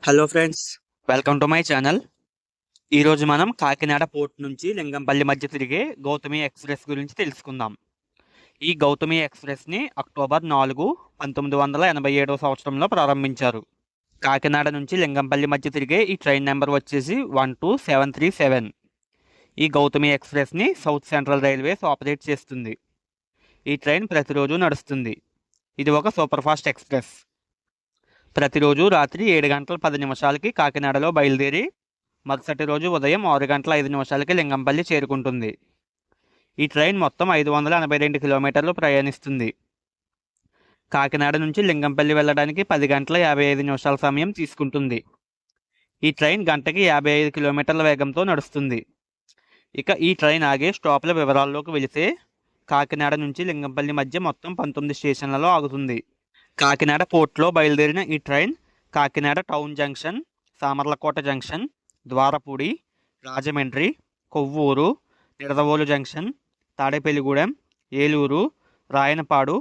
Hello friends, welcome to my channel. ఈరోజు మనం Kakinada port నుంచి లింగంపల్లి మధ్య తిరిగే గౌతమి ఎక్స్ప్రెస్ గురించి తెలుసుకుందాం. ఈ గౌతమి ఎక్స్ప్రెస్ని అక్టోబర్ 4, 1987 సంవత్సరంలో ప్రారంభించారు. కాకినాడ నుంచి లింగంపల్లి మధ్య తిరిగే ఈ ట్రైన్ నెంబర్ వచ్చేసి 12737. ఈ గౌతమి ఎక్స్ప్రెస్ని సౌత్ సెంట్రల్ రైల్వేస్ ఆపరేట్ చేస్తుంది. ఈ ట్రైన్ ప్రతిరోజు నడుస్తుంది. ఇది ఒక సూపర్ ఫాస్ట్ ఎక్స్ప్రెస్. ప్రతిరోజు రాత్రి 7:10 కాకినాడలో బయలుదేరి మరుసటి రోజు ఉదయం 6:05 లింగంపల్లి చేరుకుంటుంది. ఈ ట్రైన్ మొత్తం 582 కిలోమీటర్లు ప్రయాణిస్తుంది. కాకినాడ నుంచి లింగంపల్లి వెళ్ళడానికి 10:55 సమయం తీసుకుంటుంది. ఈ ట్రైన్ గంటకి 55 కిలోమీటర్ల వేగంతో నడుస్తుంది. ఇక ఈ ట్రైన్ ఆగే స్టాప్ల వివరాల్లోకి వెళితే కాకినాడ నుంచి లింగంపల్లి మధ్య మొత్తం 19 స్టేషన్లలో ఆగుతుంది. కాకినాడ పోర్ట్లో బయలుదేరిన ఈ train Kakinada town junction, Samarlakota junction, Dwarapudi, Rajahmundry, Kovvur, Nidadavolu junction, Tadepalligudem, Eluru, Rayanapadu,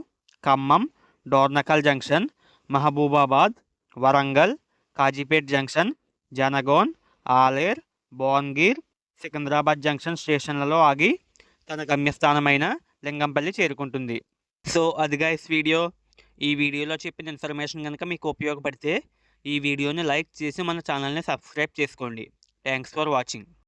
Khammam, Dornakal junction, Mahabubabad, Warangal, Kazipet junction, Jangaon, Aler, Bhuvanagir, Secunderabad junction స్టేషన్లలో ఆగి తన గమ్యస్థానమైన లింగంపల్లి చేరుకుంటుంది. సో అదిగా ఈ వీడియోలో చెప్పిన ఇన్ఫర్మేషన్ కనుక మీకు ఉపయోగపడితే ఈ వీడియోని లైక్ చేసి మన ఛానల్ని సబ్స్క్రైబ్ చేసుకోండి. Thanks for watching.